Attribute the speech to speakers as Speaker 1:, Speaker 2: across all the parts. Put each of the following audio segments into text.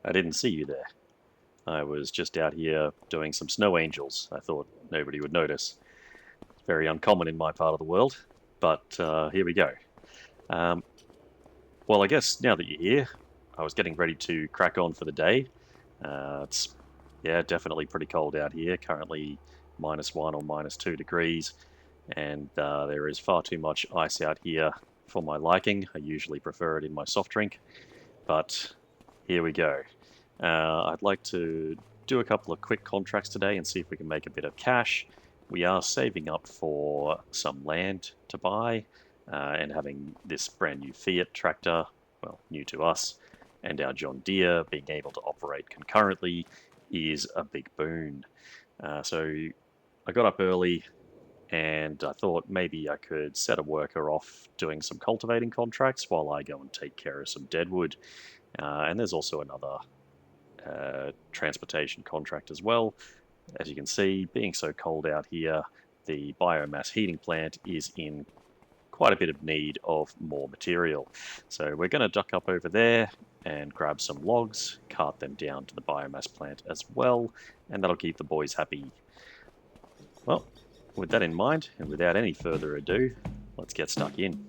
Speaker 1: I didn't see you there. I was just out here doing some snow angels. I thought nobody would notice. It's very uncommon in my part of the world, but here we go. Um, well, I guess now that you're here, I was getting ready to crack on for the day. It's, yeah, definitely pretty cold out here. Currently -1 or -2 degrees, and there is far too much ice out here for my liking. I usually prefer it in my soft drink, but here we go. I'd like to do a couple of quick contracts today and see if we can make a bit of cash. We are saving up for some land to buy, and having this brand new Fiat tractor, well, new to us, and our John Deere being able to operate concurrently is a big boon. So I got up early and I thought maybe I could set a worker off doing some cultivating contracts while I go and take care of some deadwood. And there's also another transportation contract as well. As you can see, being so cold out here, the biomass heating plant is in quite a bit of need of more material. So we're going to duck up over there and grab some logs, cart them down to the biomass plant as well, and that'll keep the boys happy. Well, with that in mind, and without any further ado, let's get stuck in.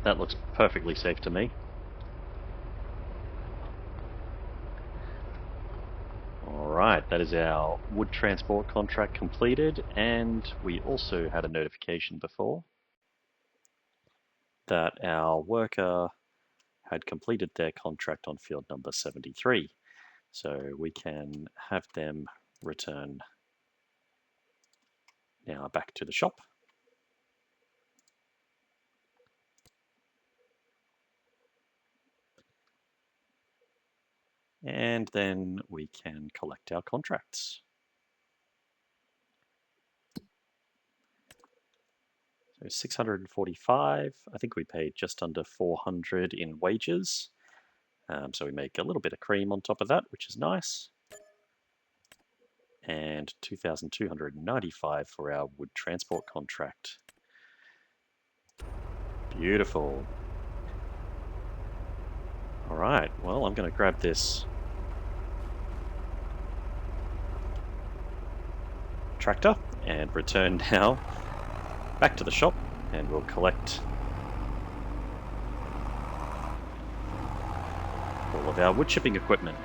Speaker 1: That looks perfectly safe to me. Alright, that is our wood transport contract completed, and we also had a notification before that our worker had completed their contract on field number 73. So we can have them return now back to the shop. And then we can collect our contracts. So 645, I think we paid just under 400 in wages. So we make a little bit of cream on top of that, which is nice. And 2,295 for our wood transport contract. Beautiful. All right, well, I'm going to grab this tractor and return now back to the shop, and we'll collect all of our wood chipping equipment.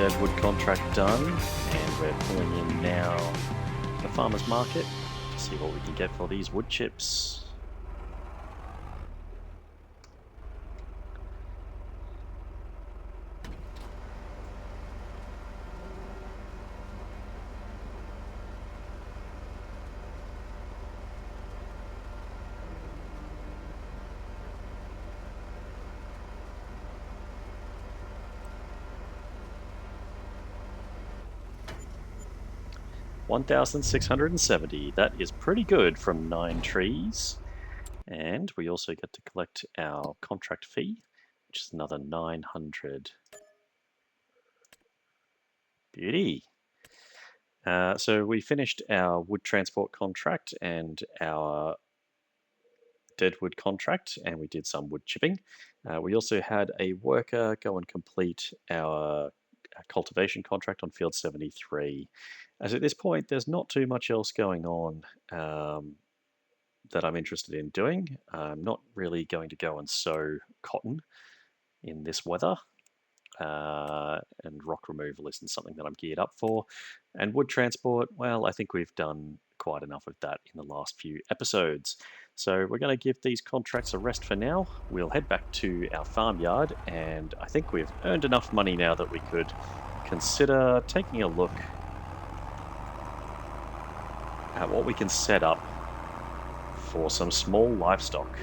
Speaker 1: deadwood contract done, and we're pulling in now the farmer's market to see what we can get for these wood chips. $1,670. That is pretty good from 9 trees. And we also get to collect our contract fee, which is another 900. Beauty. So we finished our wood transport contract and our deadwood contract, and we did some wood chipping. We also had a worker go and complete our cultivation contract on field 73. As at this point, there's not too much else going on that I'm interested in doing. I'm not really going to go and sow cotton in this weather. And rock removal isn't something that I'm geared up for. And wood transport, well, I think we've done quite enough of that in the last few episodes. So we're going to give these contracts a rest for now. We'll head back to our farmyard, and I think we've earned enough money now that we could consider taking a look at what we can set up for some small livestock.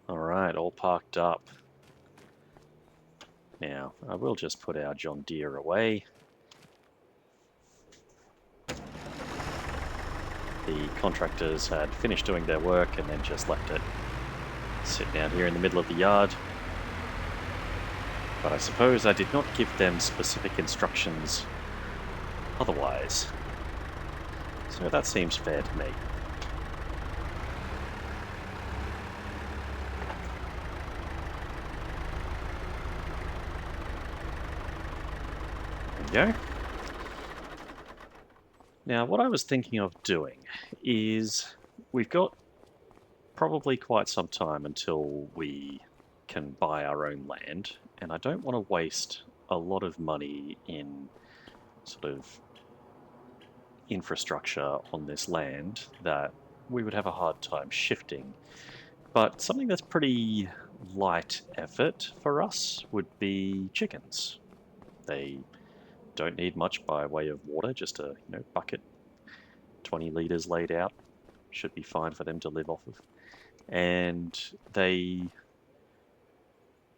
Speaker 1: Alright, all parked up. Now, I will just put our John Deere away. The contractors had finished doing their work and then just left it sit down here in the middle of the yard. But I suppose I did not give them specific instructions otherwise. So that seems fair to me. There we go. Now, what I was thinking of doing is we've got probably quite some time until we can buy our own land, and I don't want to waste a lot of money in sort of infrastructure on this land that we would have a hard time shifting. But something that's pretty light effort for us would be chickens. They don't need much by way of water, just a bucket, 20 litres laid out, should be fine for them to live off of. And they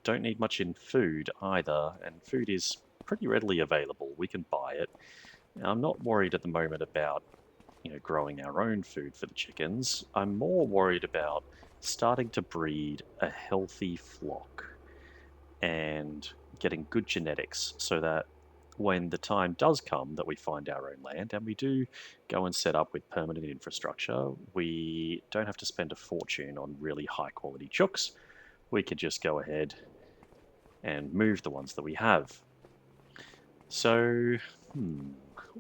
Speaker 1: don't need much in food either, and food is pretty readily available. We can buy it. Now, I'm not worried at the moment about growing our own food for the chickens. I'm more worried about starting to breed a healthy flock and getting good genetics so that when the time does come that we find our own land and we do go and set up with permanent infrastructure, we don't have to spend a fortune on really high quality chooks. We could just go ahead and move the ones that we have. So,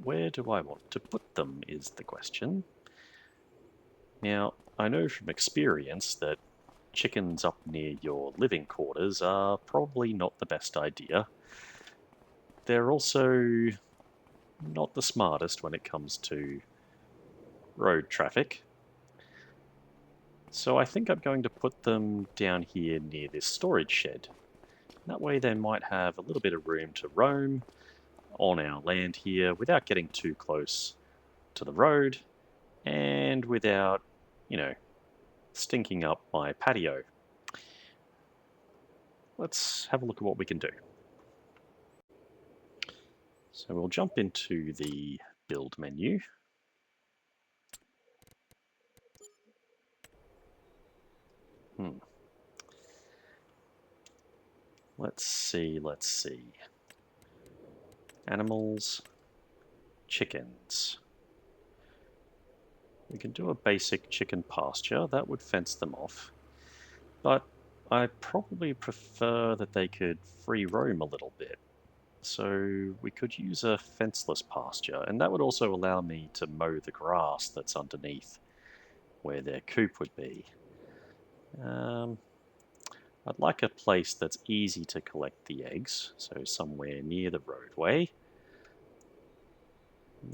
Speaker 1: where do I want to put them is the question. Now, I know from experience that chickens up near your living quarters are probably not the best idea. They're also not the smartest when it comes to road traffic. So I think I'm going to put them down here near this storage shed. That way they might have a little bit of room to roam on our land here without getting too close to the road and without, stinking up my patio. Let's have a look at what we can do. So we'll jump into the build menu. Let's see. Animals, chickens. We can do a basic chicken pasture. That would fence them off. But I probably prefer that they could free roam a little bit. So we could use a fenceless pasture, and that would also allow me to mow the grass that's underneath where their coop would be. I'd like a place that's easy to collect the eggs, so somewhere near the roadway.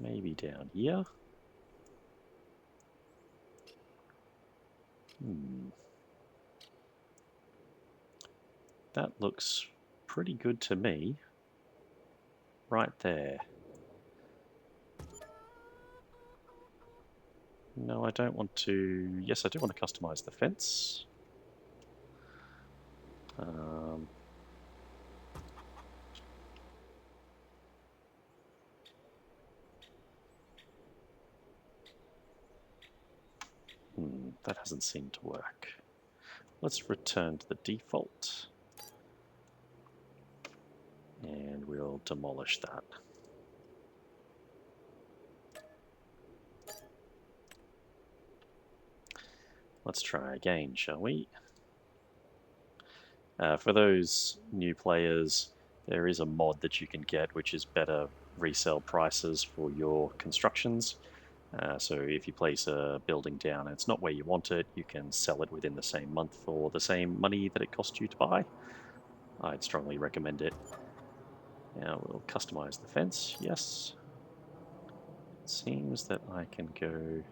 Speaker 1: Maybe down here. That looks pretty good to me. Right there. No, I don't want to... Yes, I do want to customize the fence. That hasn't seemed to work. Let's return to the default. And we'll demolish that. Let's try again, shall we? For those new players, there is a mod that you can get which is better resale prices for your constructions. So if you place a building down and it's not where you want it, you can sell it within the same month for the same money that it cost you to buy. I'd strongly recommend it. Now we'll customize the fence, yes. It seems that I can go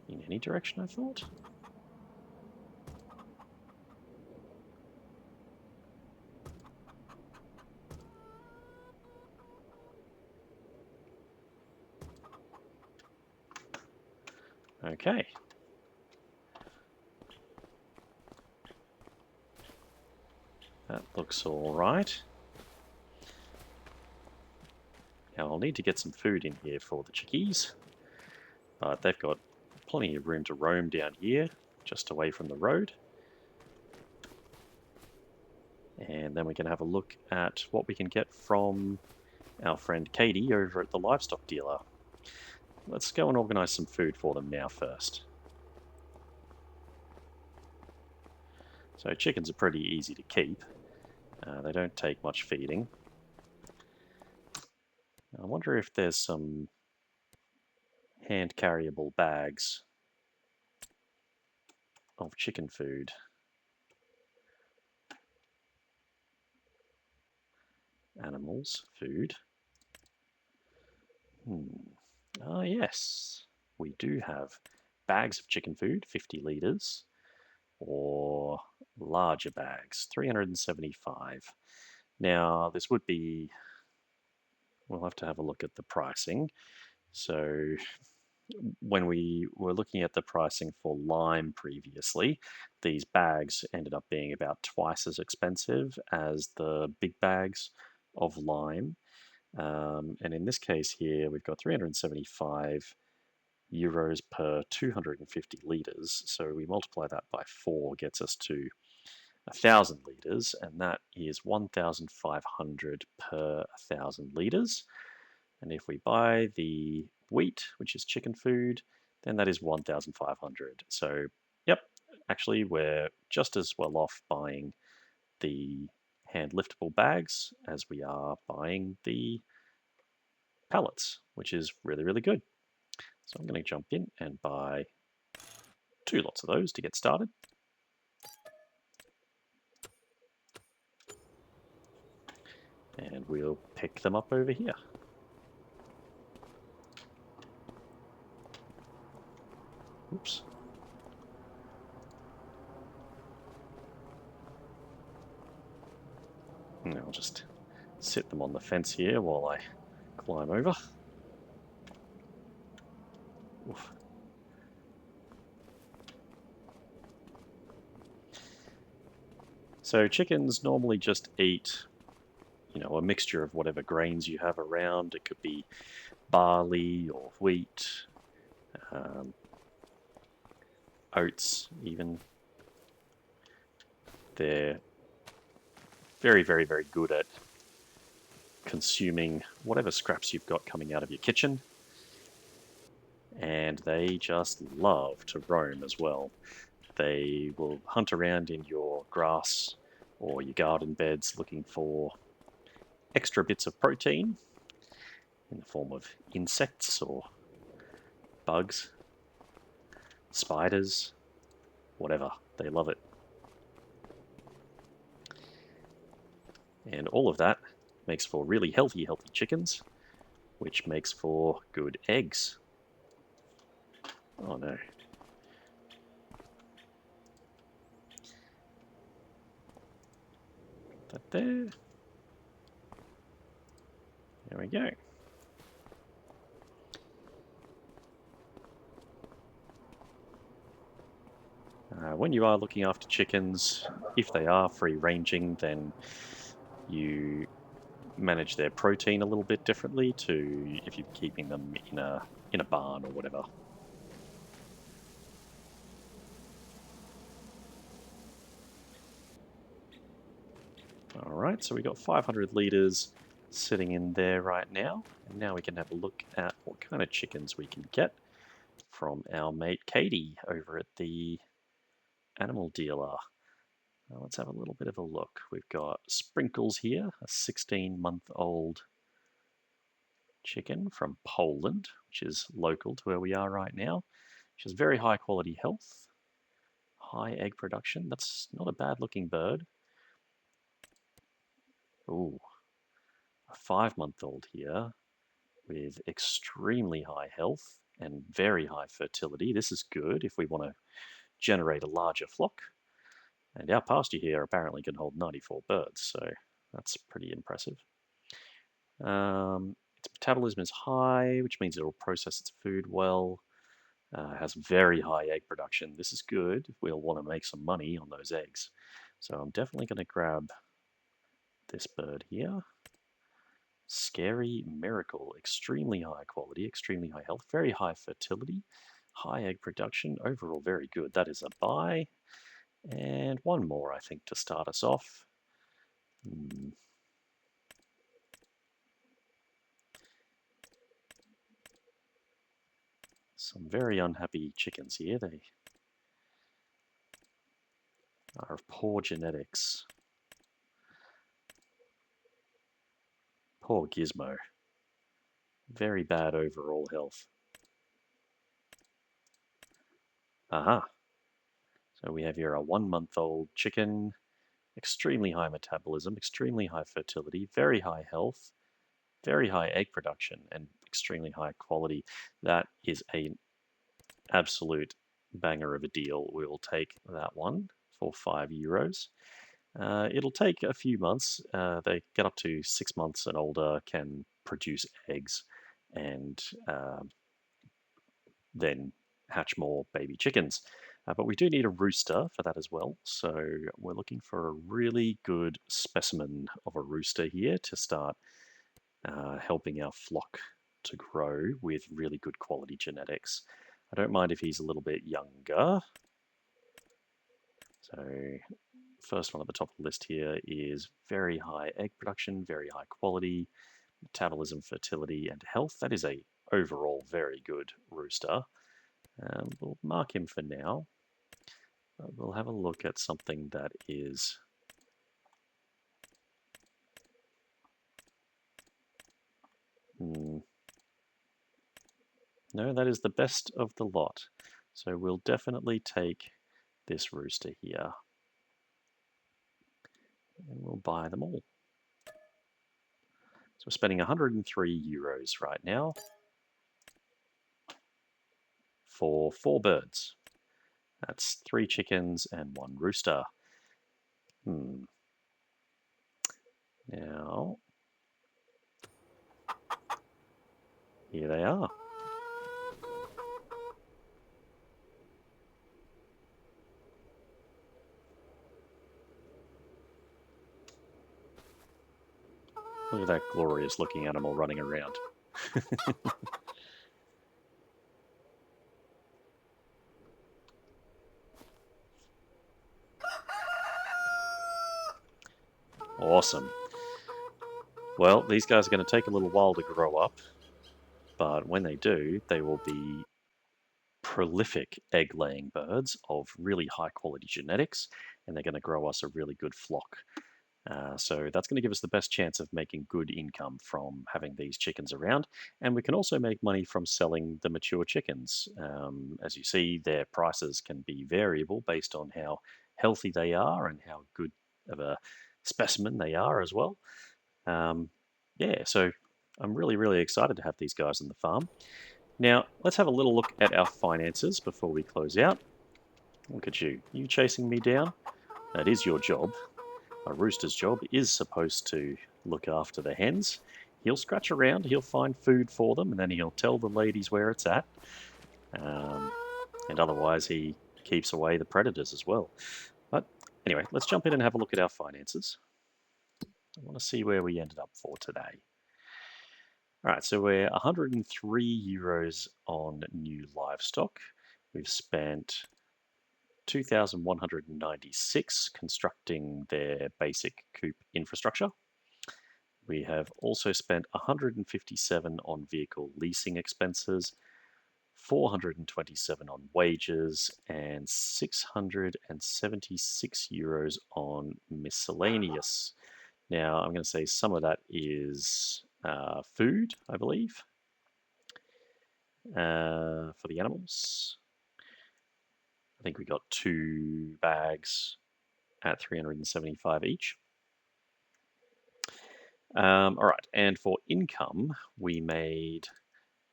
Speaker 1: in any direction, I thought. Okay. That looks alright. Now I'll need to get some food in here for the chickies. But they've got plenty of room to roam down here, just away from the road. And then we can have a look at what we can get from our friend Katie over at the livestock dealer. Let's go and organise some food for them now first. So chickens are pretty easy to keep. They don't take much feeding. I wonder if there's some hand-carryable bags of chicken food. Animals, food. Ah, yes. We do have bags of chicken food, 50 litres, or larger bags, 375. Now, this would be... We'll have to have a look at the pricing. So when we were looking at the pricing for lime previously, these bags ended up being about twice as expensive as the big bags of lime. And in this case here, we've got 375 euros per 250 litres. So we multiply that by 4, gets us to 1,000 litres, and that is 1,500 per 1,000 litres. And if we buy the wheat, which is chicken food, then that is 1,500. So, yep, actually we're just as well off buying the hand liftable bags as we are buying the pallets, which is really, really good. So I'm going to jump in and buy 2 lots of those to get started. And we'll pick them up over here. Oops. And I'll just sit them on the fence here while I climb over. Oof. So chickens normally just eat, you know, a mixture of whatever grains you have around. It could be barley or wheat, oats even. They're very, very, very good at consuming whatever scraps you've got coming out of your kitchen. And they just love to roam as well. They will hunt around in your grass or your garden beds looking for extra bits of protein in the form of insects or bugs, spiders, whatever. They love it. And all of that makes for really healthy chickens, which makes for good eggs. Oh no. Put that there. There we go. When you are looking after chickens, if they are free-ranging, then you manage their protein a little bit differently to if you're keeping them in a barn or whatever. Alright, so we got 500 litres sitting in there right now, and now we can have a look at what kind of chickens we can get from our mate Katie over at the animal dealer. Now let's have a little bit of a look. We've got Sprinkles here, a 16-month-old chicken from Poland, which is local to where we are right now. She has very high quality health, high egg production. That's not a bad looking bird. Ooh, a 5-month-old here with extremely high health and very high fertility. This is good if we want to generate a larger flock. And our pasture here apparently can hold 94 birds, so that's pretty impressive. Its metabolism is high, which means it will process its food well. Has very high egg production. This is good. We'll want to make some money on those eggs. So I'm definitely going to grab this bird here. Scary Miracle. Extremely high quality, extremely high health, very high fertility, high egg production. Overall, very good. That is a buy. And one more, I think, to start us off. Some very unhappy chickens here. They are of poor genetics. Poor Gizmo. Very bad overall health. Aha. So we have here a 1-month-old chicken, extremely high metabolism, extremely high fertility, very high health, very high egg production, and extremely high quality. That is an absolute banger of a deal. We will take that one for €5. It'll take a few months. They get up to 6 months and older, can produce eggs, and then hatch more baby chickens. But we do need a rooster for that as well. So we're looking for a really good specimen of a rooster here to start helping our flock to grow with really good quality genetics. I don't mind if he's a little bit younger. So first one at the top of the list here is very high egg production, very high quality, metabolism, fertility, and health. That is a overall very good rooster. We'll mark him for now. We'll have a look at something that is no, that is the best of the lot. So we'll definitely take this rooster here. And we'll buy them all. So we're spending €103 right now for 4 birds. That's 3 chickens and 1 rooster. Now, here they are. Look at that glorious looking animal running around. Awesome. Well, these guys are going to take a little while to grow up, but when they do, they will be prolific egg-laying birds of really high-quality genetics, and they're going to grow us a really good flock. So that's going to give us the best chance of making good income from having these chickens around. And we can also make money from selling the mature chickens. As you see, their prices can be variable based on how healthy they are and how good of a specimen they are as well. Yeah, so I'm really, really excited to have these guys on the farm. Now, let's have a little look at our finances before we close out. Look at you. You chasing me down? That is your job. A rooster's job is supposed to look after the hens. He'll scratch around, he'll find food for them, and then he'll tell the ladies where it's at. And otherwise, he keeps away the predators as well. But anyway, let's jump in and have a look at our finances. I want to see where we ended up for today. All right, so we're 103 euros on new livestock. We've spent 2,196 constructing their basic coop infrastructure. We have also spent 157 on vehicle leasing expenses, 427 on wages, and 676 euros on miscellaneous. Now, I'm going to say some of that is food, I believe, for the animals. I think we got 2 bags at 375 each. All right, and for income, we made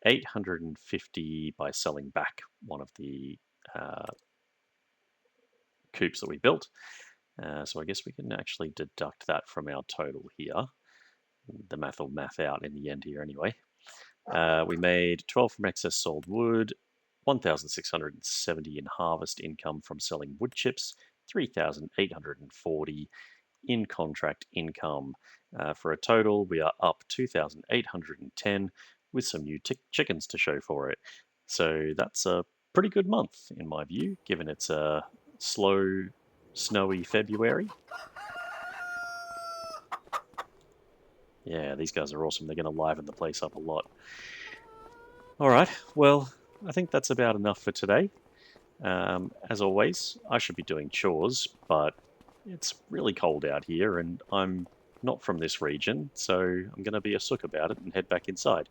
Speaker 1: 850 by selling back one of the coops that we built. So I guess we can actually deduct that from our total here. The math will math out in the end here anyway. We made 12 from excess sold wood, 1,670 in harvest income from selling wood chips, 3,840 in contract income. For a total, we are up 2,810 with some new chickens to show for it. So that's a pretty good month in my view, given it's a slow, snowy February. Yeah, these guys are awesome. They're going to liven the place up a lot. All right, well, I think that's about enough for today. As always, I should be doing chores, but it's really cold out here and I'm not from this region, so I'm going to be a sook about it and head back inside.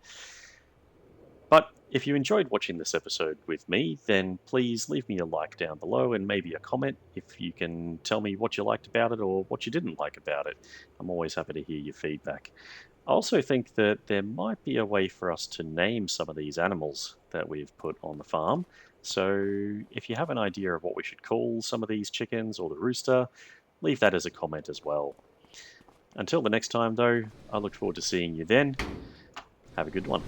Speaker 1: But if you enjoyed watching this episode with me, then please leave me a like down below and maybe a comment if you can tell me what you liked about it or what you didn't like about it. I'm always happy to hear your feedback. I also think that there might be a way for us to name some of these animals that we've put on the farm. So if you have an idea of what we should call some of these chickens or the rooster, leave that as a comment as well. Until the next time though, I look forward to seeing you then. Have a good one.